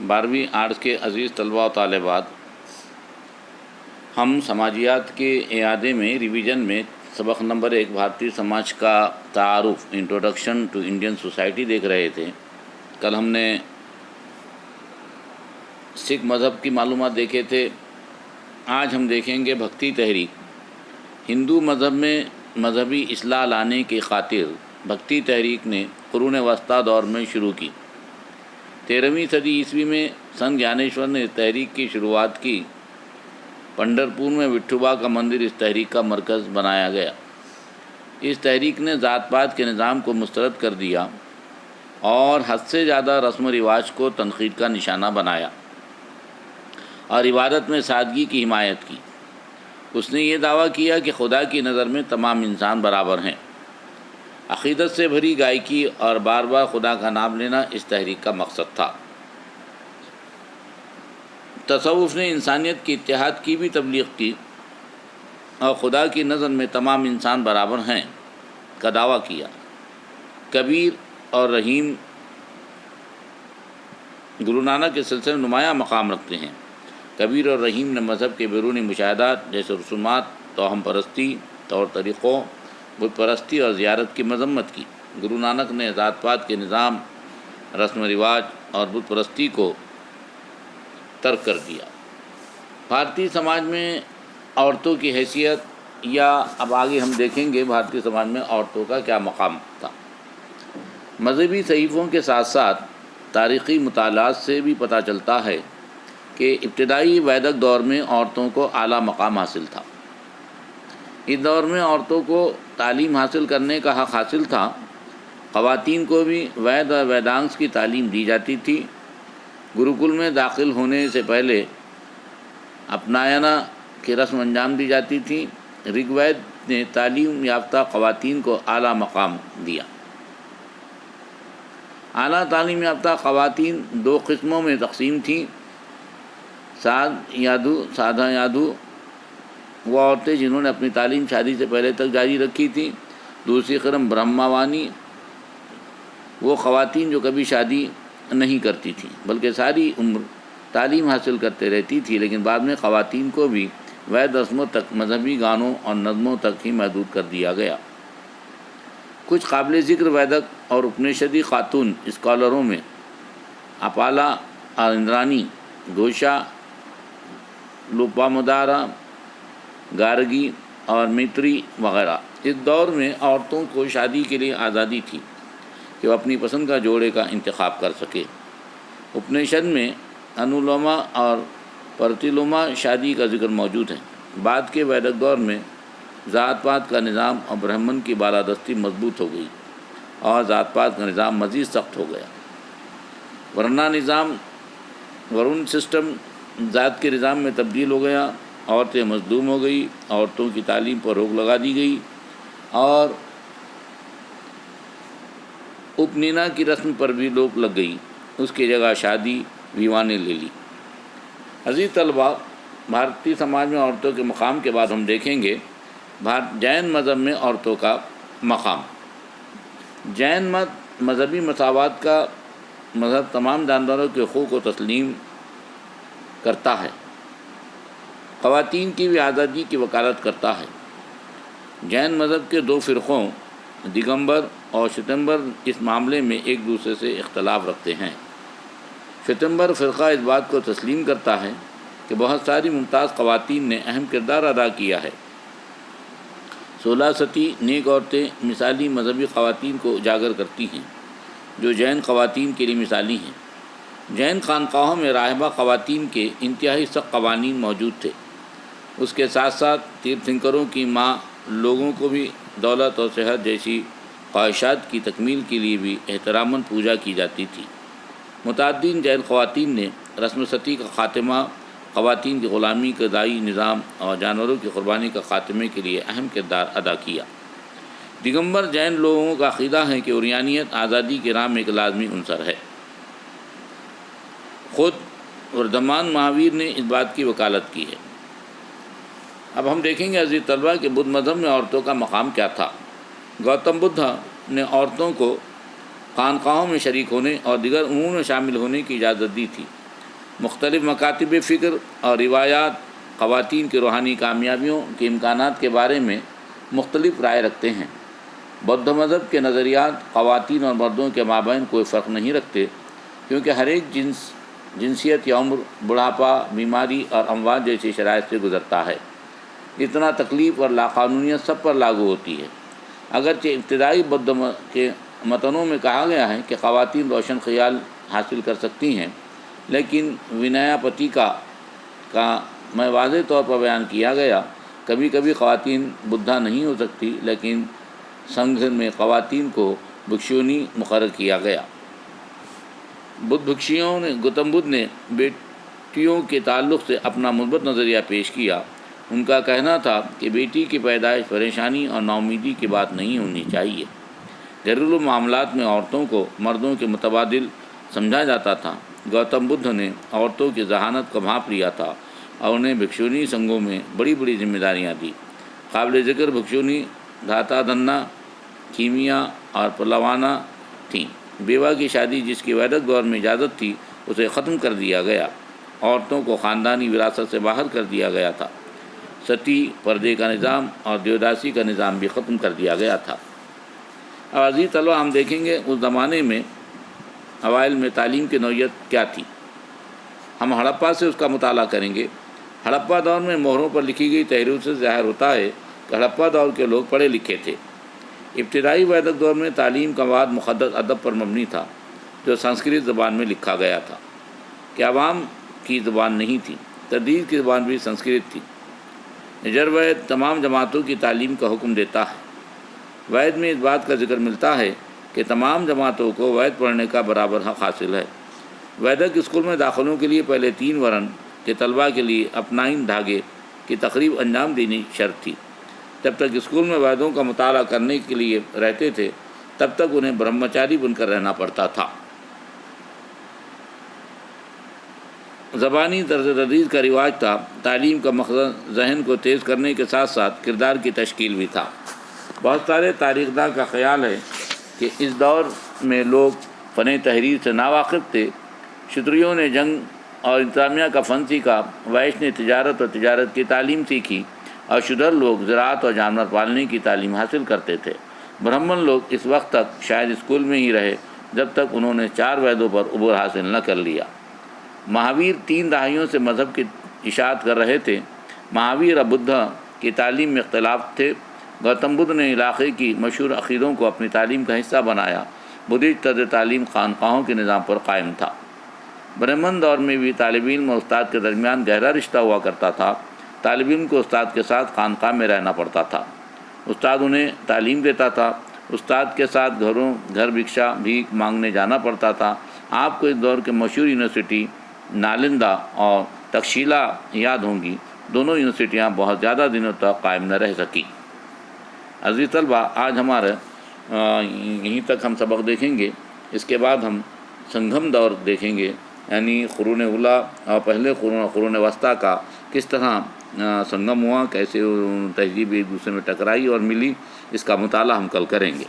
12ویں arts کے عزیز طلباء و طالبات، ہم سماجیات کے اعادے میں ریویژن میں سبق نمبر 1 بھارتی سماج کا تعارف، انٹروڈکشن ٹو انڈین سوسائٹی دیکھ رہے تھے۔ کل ہم نے سکھ مذہب کی معلومات دیکھے تھے۔ آج ہم دیکھیں گے بھکتی تحریک۔ ہندو مذہب میں مذہبی اصلاح لانے کی خاطر بھکتی تحریک نے قرون وسطیٰ دور میں شروع کی۔ 13ویں صدی عیسوی میں سنت گیانیشور نے اس تحریک کی شروعات کی۔ پنڈھرپور میں وٹھوبا کا مندر اس تحریک کا مرکز بنایا گیا۔ اس تحریک نے ذات پات کے نظام کو مسترد کر دیا اور حد سے زیادہ رسم و رواج کو تنقید کا نشانہ بنایا اور عبادت میں سادگی کی حمایت کی۔ اس نے یہ دعویٰ کیا کہ خدا کی نظر میں تمام انسان برابر ہیں۔ عقیدت سے بھری گائیکی اور بار بار خدا کا نام لینا اس تحریک کا مقصد تھا۔ تصوف نے انسانیت کی اتحاد کی بھی تبلیغ کی اور خدا کی نظر میں تمام انسان برابر ہیں کا دعویٰ کیا۔ کبیر اور رحیم گرو نانک کے سلسلے میں نمایاں مقام رکھتے ہیں۔ کبیر اور رحیم نے مذہب کے بیرونی مشاہدات جیسے رسومات، توہم پرستی، طور طریقوں، بت پرستی اور زیارت کی مذمت کی۔ گرو نانک نے ذات پات کے نظام، رسم و رواج اور بت پرستی کو ترک کر دیا۔ بھارتی سماج میں عورتوں کی حیثیت، یا اب آگے ہم دیکھیں گے بھارتی سماج میں عورتوں کا کیا مقام تھا۔ مذہبی صحیفوں کے ساتھ ساتھ تاریخی مطالعات سے بھی پتہ چلتا ہے کہ ابتدائی ویدک دور میں عورتوں کو اعلیٰ مقام حاصل تھا۔ اس دور میں عورتوں کو تعلیم حاصل کرنے کا حق حاصل تھا۔ خواتین کو بھی وید اور ویدانگ کی تعلیم دی جاتی تھی۔ گروکل میں داخل ہونے سے پہلے اپناینا کی رسم انجام دی جاتی تھی۔ رگ وید نے تعلیم یافتہ خواتین کو اعلیٰ مقام دیا۔ اعلیٰ تعلیم یافتہ خواتین 2 قسموں میں تقسیم تھیں۔ سادھا یادو وہ عورتیں جنہوں نے اپنی تعلیم شادی سے پہلے تک جاری رکھی تھی۔ دوسری قسم برہماوانی، وہ خواتین جو کبھی شادی نہیں کرتی تھیں بلکہ ساری عمر تعلیم حاصل کرتے رہتی تھی، لیکن بعد میں خواتین کو بھی وید رسموں تک، مذہبی گانوں اور نظموں تک ہی محدود کر دیا گیا۔ کچھ قابل ذکر ویدک اور اپنشدی خاتون اسکالروں میں اپالا اندرانی، گھوشا، لوپامودارا، گارگی اور میتری وغیرہ۔ اس دور میں عورتوں کو شادی کے لیے آزادی تھی کہ وہ اپنی پسند کا جوڑے کا انتخاب کر سکے۔ اپنشد میں انولوما اور پرتیلوما شادی کا ذکر موجود ہے۔ بعد کے ویدک دور میں ذات پات کا نظام اور برہمن کی بالادستی مضبوط ہو گئی اور ذات پات کا نظام مزید سخت ہو گیا۔ ورن سسٹم ذات کے نظام میں تبدیل ہو گیا۔ عورتیں مظلوم ہو گئی، عورتوں کی تعلیم پر روک لگا دی گئی اور اپنینا کی رسم پر بھی روک لگ گئی۔ اس کی جگہ شادی ویواہ نے لے لی۔ عزیز طلباء، بھارتی سماج میں عورتوں کے مقام کے بعد ہم دیکھیں گے جین مذہب میں عورتوں کا مقام۔ جین مذہبی مساوات کا مذہب تمام جانداروں کے حقوق کو تسلیم کرتا ہے، خواتین کی بھی آزادی کی وکالت کرتا ہے۔ جین مذہب کے 2 فرقوں دگمبر اور شتمبر اس معاملے میں ایک دوسرے سے اختلاف رکھتے ہیں۔ شتمبر فرقہ اس بات کو تسلیم کرتا ہے کہ بہت ساری ممتاز خواتین نے اہم کردار ادا کیا ہے۔ 16 ستی نیک عورتیں مثالی مذہبی خواتین کو اجاگر کرتی ہیں جو جین خواتین کے لیے مثالی ہیں۔ جین خانقاہوں میں راہبہ خواتین کے انتہائی سخت قوانین موجود تھے۔ اس کے ساتھ ساتھ تیرتھنکروں کی ماں لوگوں کو بھی دولت اور صحت جیسی خواہشات کی تکمیل کے لیے بھی احتراماً پوجا کی جاتی تھی۔ متعدد جین خواتین نے رسم ستی کا خاتمہ، خواتین کی غلامی کا دائی نظام اور جانوروں کی قربانی کا خاتمے کے لیے اہم کردار ادا کیا۔ دگمبر جین لوگوں کا عقیدہ ہے کہ عریانیت آزادی کے راہ میں ایک لازمی عنصر ہے۔ خود وردھمان مہاویر نے اس بات کی وکالت کی ہے۔ اب ہم دیکھیں گے عزیز طلبہ کہ بدھ مذہب میں عورتوں کا مقام کیا تھا۔ گوتم بدھ نے عورتوں کو خانقاہوں میں شریک ہونے اور دیگر امور میں شامل ہونے کی اجازت دی تھی۔ مختلف مکاتب فکر اور روایات خواتین کی روحانی کامیابیوں کے امکانات کے بارے میں مختلف رائے رکھتے ہیں۔ بدھ مذہب کے نظریات خواتین اور مردوں کے مابین کوئی فرق نہیں رکھتے، کیونکہ ہر ایک جنسیت یا عمر، بڑھاپا، بیماری اور اموات جیسی شرائط سے گزرتا ہے۔ اتنا تکلیف اور لاقانونیت سب پر لاگو ہوتی ہے۔ اگرچہ ابتدائی بدھ کے متنوں میں کہا گیا ہے کہ خواتین روشن خیال حاصل کر سکتی ہیں، لیکن ونایا پتیکا کا میں واضح طور پر بیان کیا گیا، کبھی کبھی خواتین بدھا نہیں ہو سکتی، لیکن سنگھ میں خواتین کو بھکشونی مقرر کیا گیا۔ گوتم بدھ نے بیٹیوں کے تعلق سے اپنا مثبت نظریہ پیش کیا۔ ان کا کہنا تھا کہ بیٹی کی پیدائش پریشانی اور ناامیدی کی بات نہیں ہونی چاہیے۔ گھریلو معاملات میں عورتوں کو مردوں کے متبادل سمجھا جاتا تھا۔ گوتم بدھ نے عورتوں کی ذہانت کو بھانپ لیا تھا اور انہیں بھکشونی سنگھوں میں بڑی بڑی ذمہ داریاں دیں۔ قابل ذکر بھکشونی دھاتا دھنا، کیمیا اور پلوانا تھیں۔ بیوہ کی شادی جس کی ویدک دور میں اجازت تھی، اسے ختم کر دیا گیا۔ عورتوں کو خاندانی وراثت سے باہر کر دیا گیا تھا۔ ستی پردے کا نظام اور دیوداسی کا نظام بھی ختم کر دیا گیا تھا۔ اب عزیز طلبہ، ہم دیکھیں گے اس زمانے میں اوائل میں تعلیم کی نوعیت کیا تھی۔ ہم ہڑپا سے اس کا مطالعہ کریں گے۔ ہڑپا دور میں مہروں پر لکھی گئی تحریروں سے ظاہر ہوتا ہے کہ ہڑپا دور کے لوگ پڑھے لکھے تھے۔ ابتدائی ویدک دور میں تعلیم کا مواد مقدس ادب پر مبنی تھا، جو سنسکرت زبان میں لکھا گیا تھا، کہ عوام کی زبان نہیں تھی۔ تدریس کی زبان بھی سنسکرت تھی۔ یجروید تمام جماعتوں کی تعلیم کا حکم دیتا ہے۔ وید میں اس بات کا ذکر ملتا ہے کہ تمام جماعتوں کو وید پڑھنے کا برابر حق حاصل ہے۔ ویدک اسکول میں داخلوں کے لیے پہلے 3 ورن کے طلباء کے لیے اپنائن دھاگے کی تقریب انجام دینی شرط تھی۔ جب تک اسکول میں ویدوں کا مطالعہ کرنے کے لیے رہتے تھے، تب تک انہیں برہمچاری بن کر رہنا پڑتا تھا۔ زبانی طرز تدریس کا رواج تھا۔ تعلیم کا مقصد ذہن کو تیز کرنے کے ساتھ ساتھ کردار کی تشکیل بھی تھا۔ بہت سارے تاریخ داں کا خیال ہے کہ اس دور میں لوگ فن تحریر سے ناواقف تھے۔ شتریوں نے جنگ اور انتظامیہ کا فن سیکھا، ویش نے تجارت اور تجارت کی تعلیم سیکھی، اور شودر لوگ زراعت اور جانور پالنے کی تعلیم حاصل کرتے تھے۔ برہمن لوگ اس وقت تک شاید اسکول میں ہی رہے جب تک انہوں نے 4 ویدوں پر عبور حاصل نہ کر لیا۔ مہاویر 3 دہائیوں سے مذہب کی اشاعت کر رہے تھے۔ مہاویر اور بدھا کی تعلیم میں اختلاف تھے۔ گوتم بدھ نے علاقے کی مشہور عقیدوں کو اپنی تعلیم کا حصہ بنایا۔ بدھسٹ طرز تعلیم خانقاہوں کے نظام پر قائم تھا۔ برہمن دور میں بھی طالب علم اور استاد کے درمیان گہرا رشتہ ہوا کرتا تھا۔ طالب علم کو استاد کے ساتھ خانقاہ میں رہنا پڑتا تھا۔ استاد انہیں تعلیم دیتا تھا۔ استاد کے ساتھ گھر بھکشا بھیک مانگنے جانا پڑتا تھا۔ آپ کو اس دور کے مشہور یونیورسٹی نالندہ اور تکشیلا یاد ہوں گی۔ دونوں یونیورسٹیاں بہت زیادہ دنوں تک قائم نہ رہ سکیں۔ عزیز طلبہ، آج ہمارے یہیں تک ہم سبق دیکھیں گے۔ اس کے بعد ہم سنگم دور دیکھیں گے، یعنی قرون اولیٰ اور پہلے قرون وسطیٰ کا کس طرح سنگم ہوا، کیسے تہذیب ایک دوسرے میں ٹکرائی اور ملی، اس کا مطالعہ ہم کل کریں گے۔